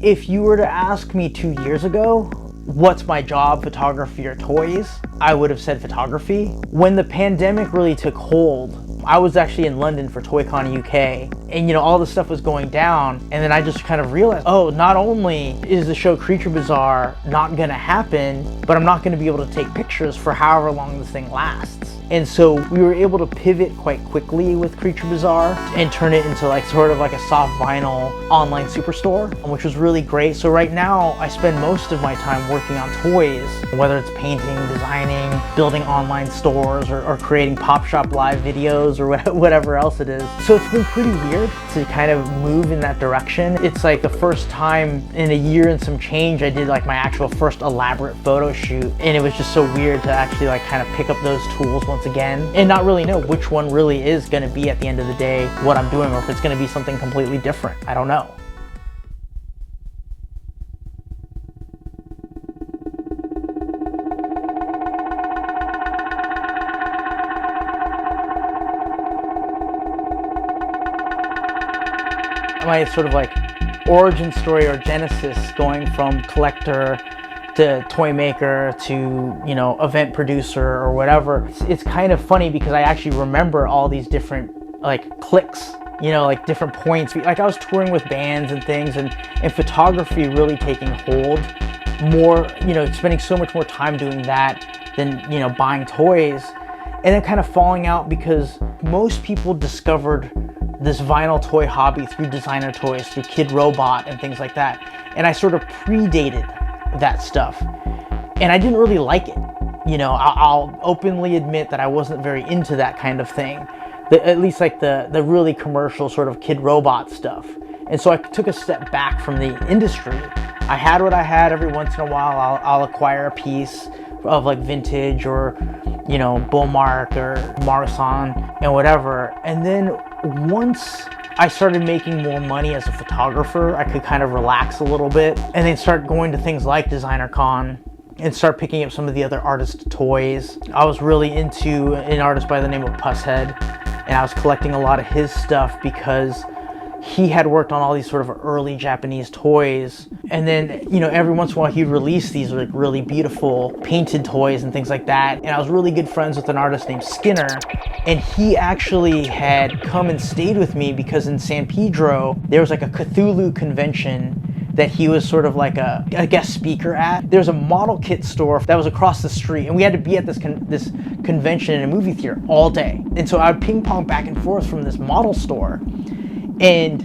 If you were to ask me 2 years ago, what's my job, photography or toys, I would have said photography. When the pandemic really took hold, I was actually in London for ToyCon UK, and all this stuff was going down, and then I just kind of realized, oh, not only is the show Creature Bazaar not gonna happen, but I'm not gonna be able to take pictures for however long this thing lasts. And so we were able to pivot quite quickly with Creature Bazaar and turn it into sort of a soft vinyl online superstore, which was really great. So right now I spend most of my time working on toys, whether it's painting, designing, building online stores, or creating Pop Shop Live videos or whatever else it is. So it's been pretty weird to kind of move in that direction. It's the first time in a year and some change I did my actual first elaborate photo shoot, and it was just so weird to actually kind of pick up those tools once again and not really know which one really is going to be at the end of the day what I'm doing, or if it's going to be something completely different. I don't know. My sort of origin story or genesis going from collector to toy maker to event producer or whatever, it's kind of funny because I actually remember all these different clicks, different points. I was touring with bands and things, and photography really taking hold more, spending so much more time doing that than buying toys, and then kind of falling out because most people discovered this vinyl toy hobby through designer toys, through Kid Robot and things like that, and I sort of predated that stuff, and I didn't really like it. I'll openly admit that I wasn't very into that kind of thing, at least the really commercial sort of Kid Robot stuff. And so I took a step back from the industry. I had what I had. Every once in a while I'll acquire a piece of vintage or Beaumark or Marsan and whatever, and then once I started making more money as a photographer, I could kind of relax a little bit and then start going to things like Designer Con and start picking up some of the other artist toys. I was really into an artist by the name of Pusshead, and I was collecting a lot of his stuff because he had worked on all these sort of early Japanese toys, and then every once in a while he'd release these really beautiful painted toys and things like that. And I was really good friends with an artist named Skinner, and he actually had come and stayed with me because in San Pedro there was a Cthulhu convention that he was sort of a guest speaker at. There's a model kit store that was across the street, and we had to be at this convention in a movie theater all day. And so I would ping pong back and forth from this model store. And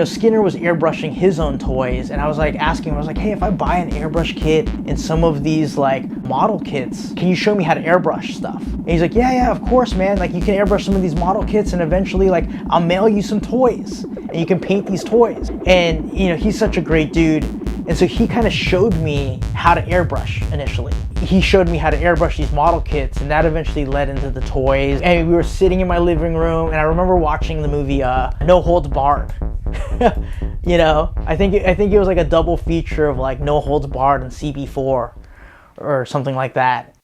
Skinner was airbrushing his own toys, and I was asking him, I was hey, if I buy an airbrush kit and some of these model kits, can you show me how to airbrush stuff? And he's yeah, of course, man. You can airbrush some of these model kits, and eventually I'll mail you some toys and you can paint these toys. And he's such a great dude, and so he kind of showed me how to airbrush initially. He showed me how to airbrush these model kits, and that eventually led into the toys. And we were sitting in my living room, and I remember watching the movie No Holds Barred. I think it was a double feature of No Holds Barred and CB4 or something like that.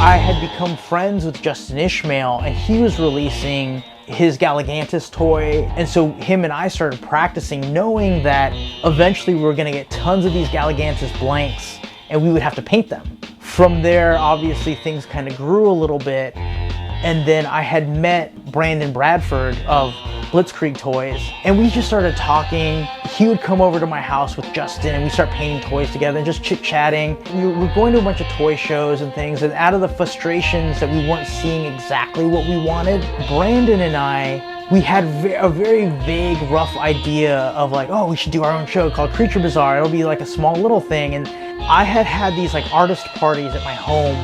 I had become friends with Justin Ishmael, and he was releasing his Galligantus toy, and so him and I started practicing, knowing that eventually we were going to get tons of these Galligantus blanks and we would have to paint them. From there, obviously things kind of grew a little bit, and then I had met Brandon Bradford of Blitzkrieg Toys, and we just started talking. He would come over to my house with Justin, and we start painting toys together and just chit-chatting. We were going to a bunch of toy shows and things, and out of the frustrations that we weren't seeing exactly what we wanted, Brandon and I, we had a very vague, rough idea of oh, we should do our own show called Creature Bazaar. It'll be a small little thing. And I had these artist parties at my home,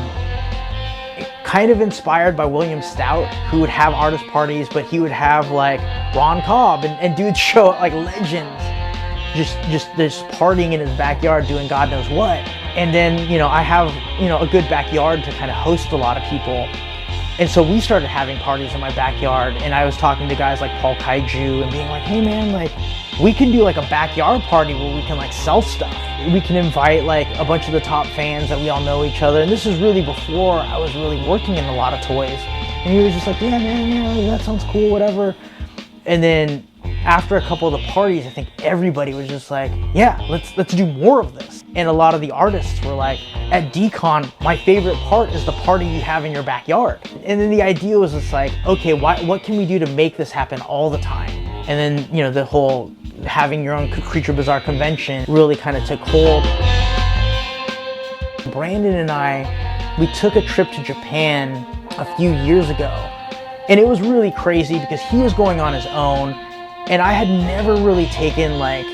kind of inspired by William Stout, who would have artist parties, but he would have Ron Cobb and dudes show up legends, just partying in his backyard doing God knows what. And then I have a good backyard to kind of host a lot of people, And so we started having parties in my backyard, and I was talking to guys like Paul Kaiju and being like, hey man, like we can do like a backyard party where we can like sell stuff. We can invite like a bunch of the top fans that we all know each other. And this is really before I was really working in a lot of toys. And he was just like, yeah man, yeah, that sounds cool, whatever. And then after a couple of the parties, I think everybody was just like, yeah, let's do more of this. And a lot of the artists were like, at DCon, my favorite part is the party you have in your backyard. And then the idea was just like, okay, what can we do to make this happen all the time? And then, you know, the whole having your own Creature Bazaar convention really kind of took hold. Brandon and I, we took a trip to Japan a few years ago. And it was really crazy because he was going on his own, and I had never really taken like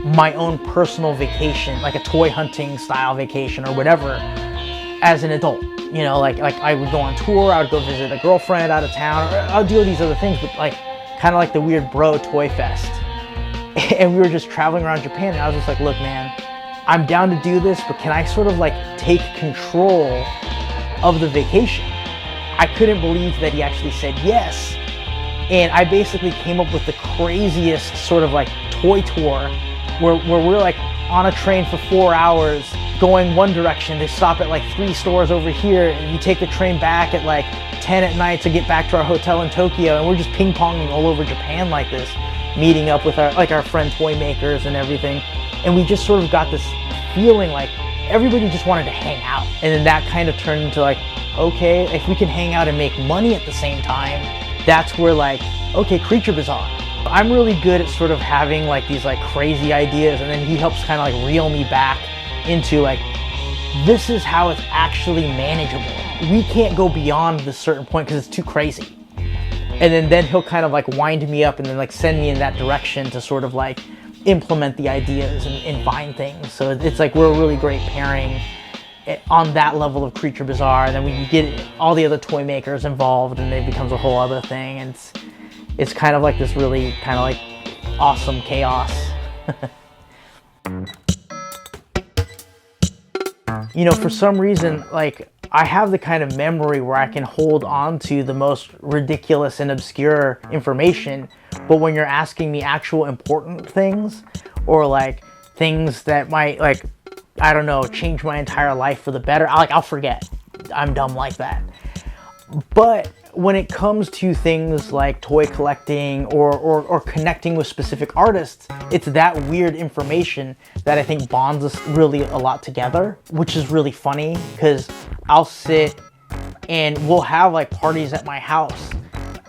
my own personal vacation, like a toy hunting style vacation or whatever, as an adult. You know, like I would go on tour, I would go visit a girlfriend out of town, or I'll do these other things, but like kind of like the weird bro toy fest. And we were just traveling around Japan, and I was just like, look man, I'm down to do this, but can I sort of like take control of the vacation? I couldn't believe that he actually said yes. And I basically came up with the craziest sort of like toy tour where we're like on a train for 4 hours going one direction. They stop at like 3 stores over here, and you take the train back at like 10 at night to get back to our hotel in Tokyo. And we're just ping-ponging all over Japan like this, meeting up with our friend toy makers and everything. And we just sort of got this feeling like everybody just wanted to hang out. And then that kind of turned into like, okay, if we can hang out and make money at the same time, that's where like, okay, Creature Bazaar. I'm really good at sort of having like these like crazy ideas, and then he helps kind of like reel me back into like, this is how it's actually manageable. We can't go beyond this certain point because it's too crazy. And then he'll kind of like wind me up and then like send me in that direction to sort of like implement the ideas and find things. So it's like we're a really great pairing on that level of Creature Bazaar. And then we get all the other toy makers involved, and it becomes a whole other thing. And it's kind of like this really kind of like awesome chaos. You know, for some reason, like I have the kind of memory where I can hold on to the most ridiculous and obscure information, but when you're asking me actual important things, or like things that might like, I don't know, change my entire life for the better, I'll forget. I'm dumb like that. But when it comes to things like toy collecting or connecting with specific artists, it's that weird information that I think bonds us really a lot together, which is really funny because I'll sit and we'll have like parties at my house,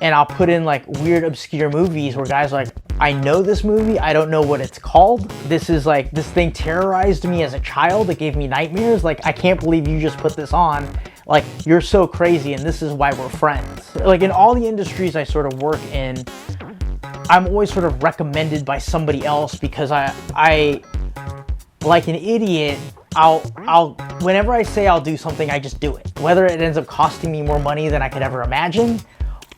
and I'll put in like weird obscure movies where guys are like, I know this movie, I don't know what it's called. This is like, this thing terrorized me as a child, it gave me nightmares. Like, I can't believe you just put this on. Like, you're so crazy, and this is why we're friends. Like in all the industries I sort of work in, I'm always sort of recommended by somebody else because I like an idiot, I'll whenever I say I'll do something, I just do it. Whether it ends up costing me more money than I could ever imagine,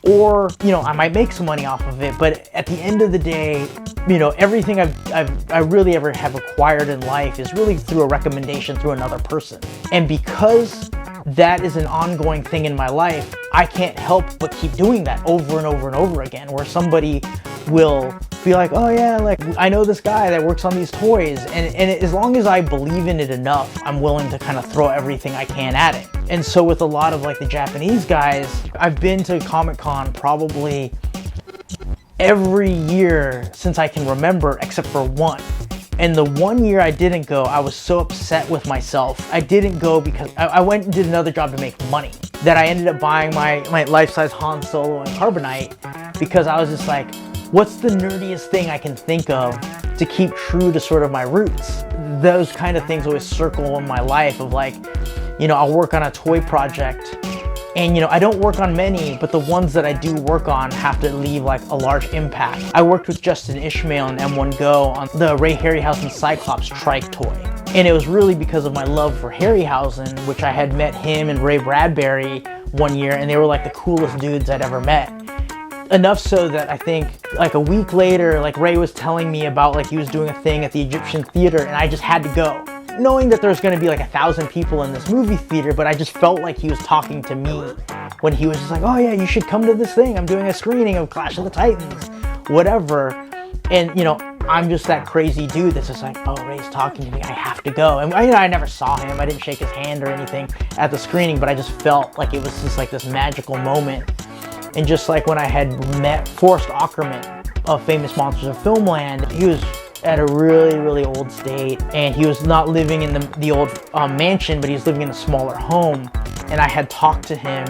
or, you know, I might make some money off of it, but at the end of the day, you know, everything I really ever have acquired in life is really through a recommendation through another person. And because that is an ongoing thing in my life, I can't help but keep doing that over and over and over again, where somebody will be like, oh yeah, like I know this guy that works on these toys, and as long as I believe in it enough, I'm willing to kind of throw everything I can at it. And so with a lot of like the Japanese guys, I've been to Comic-Con probably every year since I can remember, except for one. And the one year I didn't go, I was so upset with myself. I didn't go because I went and did another job to make money, that I ended up buying my life-size Han Solo and Carbonite, because I was just like, what's the nerdiest thing I can think of to keep true to sort of my roots? Those kind of things always circle in my life of like, you know, I'll work on a toy project, and you know, I don't work on many, but the ones that I do work on have to leave like a large impact. I worked with Justin Ishmael and M1 Go on the Ray Harryhausen Cyclops trike toy. And it was really because of my love for Harryhausen, which I had met him and Ray Bradbury one year, and they were like the coolest dudes I'd ever met. Enough so that I think like a week later, like Ray was telling me about like he was doing a thing at the Egyptian Theater, and I just had to go. knowing that there's gonna be like 1,000 people in this movie theater, but I just felt like he was talking to me when he was just like, oh yeah, you should come to this thing. I'm doing a screening of Clash of the Titans, whatever. And you know, I'm just that crazy dude that's just like, oh, Ray's talking to me, I have to go. And you know, I never saw him, I didn't shake his hand or anything at the screening, but I just felt like it was just like this magical moment. And just like when I had met Forrest Ackerman of Famous Monsters of Filmland, he was at a really old state, and he was not living in the old mansion, but he was living in a smaller home. And I had talked to him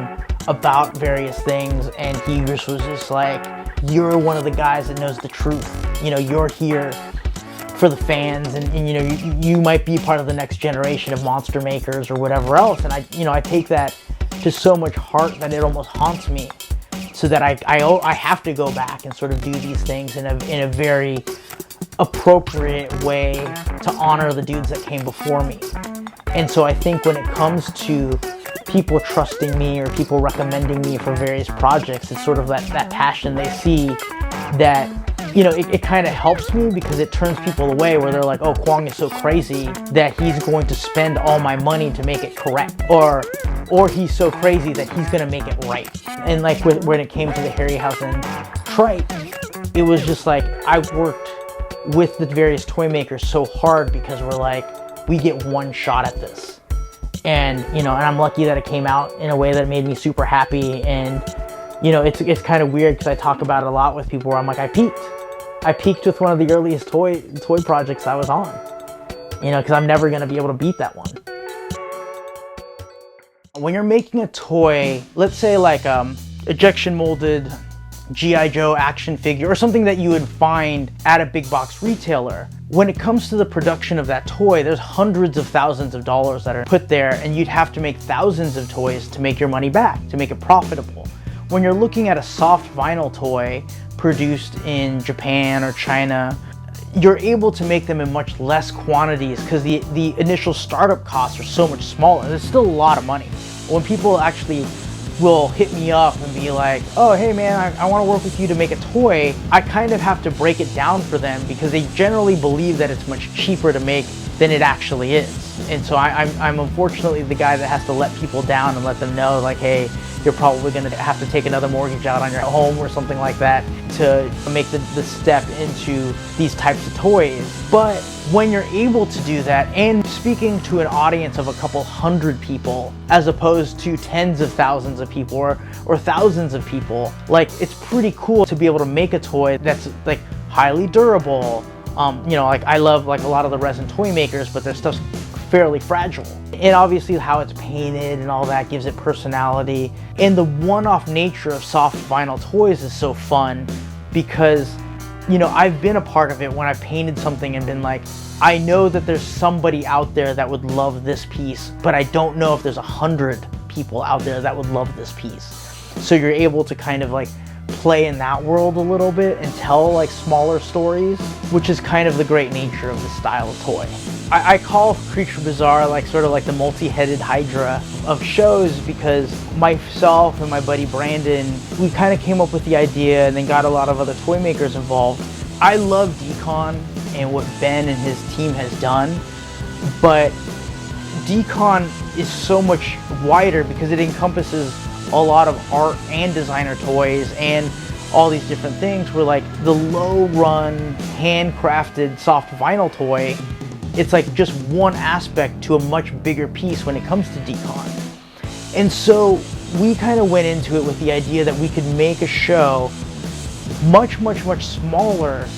about various things, and he was just like, you're one of the guys that knows the truth. You know, you're here for the fans, and you know, you might be part of the next generation of monster makers or whatever else. And I take that to so much heart that it almost haunts me, so that I have to go back and sort of do these things in a very appropriate way to honor the dudes that came before me. And so I think when it comes to people trusting me or people recommending me for various projects, it's sort of that passion they see that, you know, it kind of helps me, because it turns people away where they're like, oh, Quang is so crazy that he's going to spend all my money to make it correct, or he's so crazy that he's gonna make it right. And like when it came to the Harryhausen trike, it was just like, I worked with the various toy makers so hard because we're like, we get one shot at this. And, you know, and I'm lucky that it came out in a way that made me super happy. And, you know, it's kind of weird because I talk about it a lot with people where I'm like, I peaked with one of the earliest toy projects I was on, you know, because I'm never going to be able to beat that one. When you're making a toy, let's say like ejection molded G.I. Joe action figure or something that you would find at a big box retailer, when it comes to the production of that toy, there's hundreds of thousands of dollars that are put there, and you'd have to make thousands of toys to make your money back, to make it profitable. When you're looking at a soft vinyl toy produced in Japan or China, you're able to make them in much less quantities because the initial startup costs are so much smaller. There's still a lot of money. When people actually will hit me up and be like, oh, hey man, I want to work with you to make a toy, I kind of have to break it down for them because they generally believe that it's much cheaper to make than it actually is. And so I'm unfortunately the guy that has to let people down and let them know, like, hey, you're probably going to have to take another mortgage out on your home or something like that to make the step into these types of toys. But when you're able to do that and speaking to an audience of a couple hundred people as opposed to tens of thousands of people or thousands of people, like, it's pretty cool to be able to make a toy that's like highly durable. You know, like I love like a lot of the resin toy makers, but their stuff's fairly fragile. And obviously how it's painted and all that gives it personality. And the one-off nature of soft vinyl toys is so fun because, you know, I've been a part of it when I've painted something and been like, I know that there's somebody out there that would love this piece, but I don't know if there's 100 people out there that would love this piece. So you're able to kind of like play in that world a little bit and tell like smaller stories, which is kind of the great nature of this style of toy. I call Creature Bazaar like sort of like the multi-headed hydra of shows because myself and my buddy Brandon, we kind of came up with the idea and then got a lot of other toy makers involved. I love Decon and what Ben and his team has done, but Decon is so much wider because it encompasses a lot of art and designer toys and all these different things where like the low run handcrafted soft vinyl toy, it's like just one aspect to a much bigger piece when it comes to Decon. And so we kind of went into it with the idea that we could make a show much smaller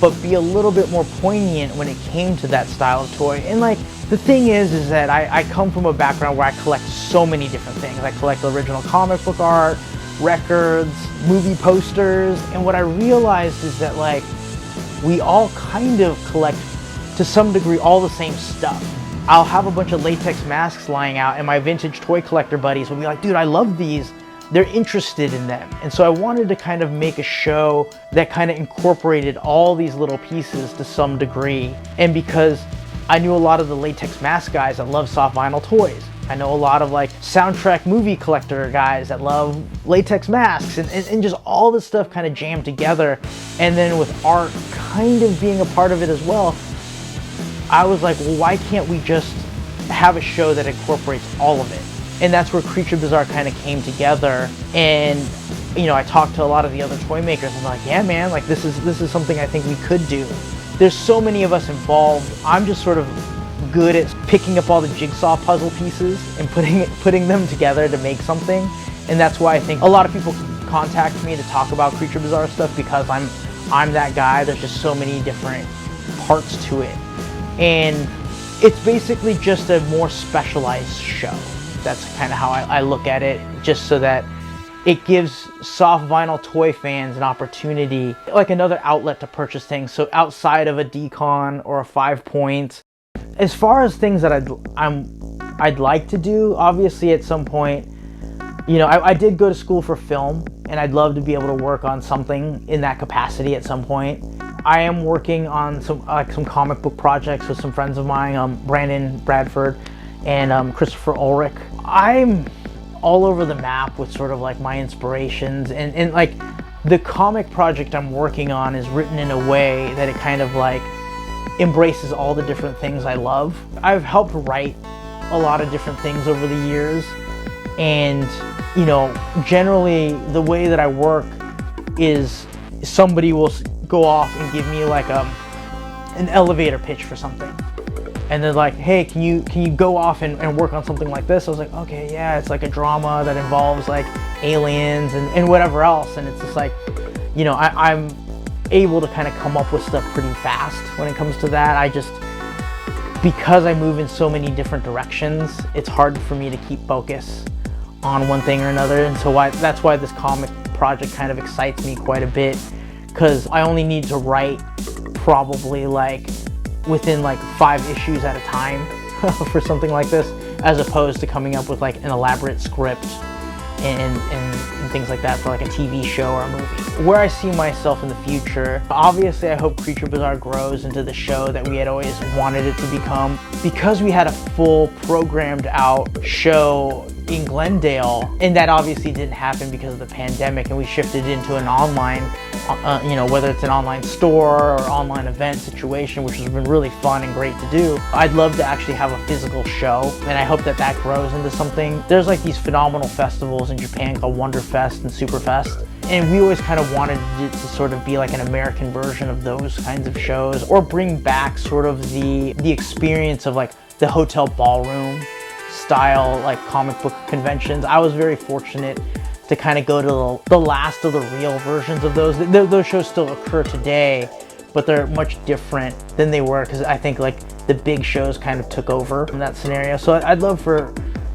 but be a little bit more poignant when it came to that style of toy. And like the thing is that I come from a background where I collect so many different things. I collect original comic book art, records, movie posters, and what I realized is that like we all kind of collect to some degree all the same stuff. I'll have a bunch of latex masks lying out and my vintage toy collector buddies will be like, dude, I love these. They're interested in them. And so I wanted to kind of make a show that kind of incorporated all these little pieces to some degree. And because I knew a lot of the latex mask guys that love soft vinyl toys. I know a lot of like soundtrack movie collector guys that love latex masks and just all this stuff kind of jammed together. And then with art kind of being a part of it as well, I was like, well, why can't we just have a show that incorporates all of it? And that's where Creature Bazaar kind of came together. And I talked to a lot of the other toy makers, and I'm like, yeah, man, like this is something I think we could do. There's so many of us involved. I'm just sort of good at picking up all the jigsaw puzzle pieces and putting them together to make something. And that's why I think a lot of people contact me to talk about Creature Bazaar stuff, because I'm that guy. There's just so many different parts to it. And it's basically just a more specialized show. That's kind of how I look at it, just so that it gives soft vinyl toy fans an opportunity, like another outlet to purchase things. So outside of a Decon or a 5 Point, as far as things that I'd like to do, obviously at some point, I did go to school for film, and I'd love to be able to work on something in that capacity at some point. I am working on some comic book projects with some friends of mine, Brandon Bradford and Christopher Ulrich. I'm all over the map with sort of like my inspirations, and like the comic project I'm working on is written in a way that it kind of like embraces all the different things I love. I've helped write a lot of different things over the years, and generally the way that I work is somebody will go off and give me like an elevator pitch for something, and they're like, hey, can you go off and work on something like this? I was like, okay, yeah, it's like a drama that involves like aliens and whatever else, and it's just like, I'm able to kind of come up with stuff pretty fast when it comes to that. Because I move in so many different directions, it's hard for me to keep focus on one thing or another, and so that's why this comic project kind of excites me quite a bit, because I only need to write probably like within like 5 issues at a time for something like this, as opposed to coming up with like an elaborate script and things like that for like a TV show or a movie. Where I see myself in the future, obviously I hope Creature Bazaar grows into the show that we had always wanted it to become. Because we had a full programmed out show in Glendale, and that obviously didn't happen because of the pandemic, and we shifted into an online, whether it's an online store or online event situation, which has been really fun and great to do. I'd love to actually have a physical show, and I hope that grows into something. There's like these phenomenal festivals in Japan called Wonderfest and Superfest, and we always kind of wanted it to sort of be like an American version of those kinds of shows, or bring back sort of the experience of like the hotel ballroom style like comic book conventions. I was very fortunate to kind of go to the last of the real versions of those. Those shows still occur today, but they're much different than they were, because I think like the big shows kind of took over in that scenario. So I'd love for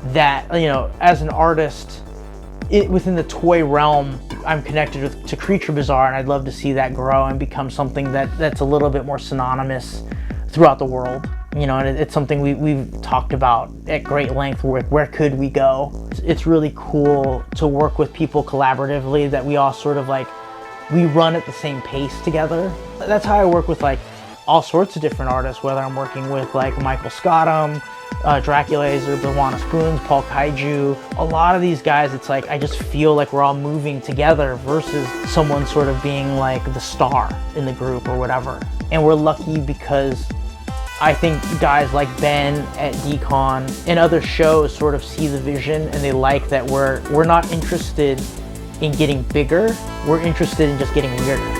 that, as an artist within the toy realm, I'm connected to Creature Bazaar, and I'd love to see that grow and become something that's a little bit more synonymous throughout the world. And it's something we've talked about at great length. Where could we go? It's really cool to work with people collaboratively, that we all sort of like, we run at the same pace together. That's how I work with like all sorts of different artists, whether I'm working with like Michael Scottum, Draculazer, Bilwana Spoons, Paul Kaiju. A lot of these guys, it's like I just feel like we're all moving together versus someone sort of being like the star in the group or whatever. And we're lucky because I think guys like Ben at Decon and other shows sort of see the vision, and they like that we're not interested in getting bigger, we're interested in just getting weirder.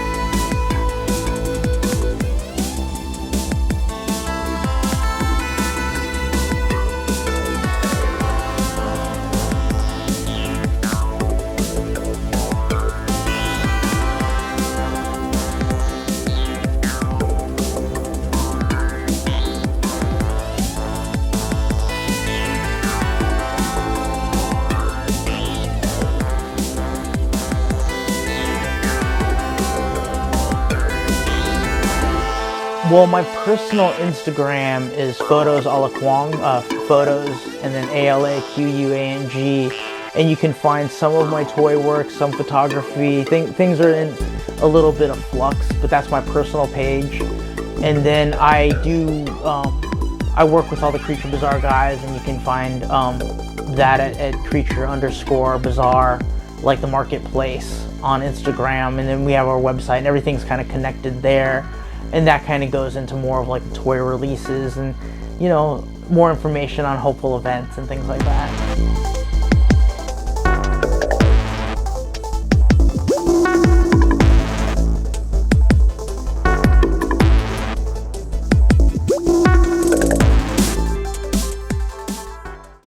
Well, my personal Instagram is photos a la Quang, photos and then ALAQUANG, and you can find some of my toy work, some photography. Things are in a little bit of flux, but that's my personal page. And then I I work with all the Creature Bazaar guys, and you can find that at Creature_Bazaar, like the marketplace on Instagram, and then we have our website, and everything's kind of connected there. and that kind of goes into more of like toy releases and, you know, more information on hopeful events and things like that.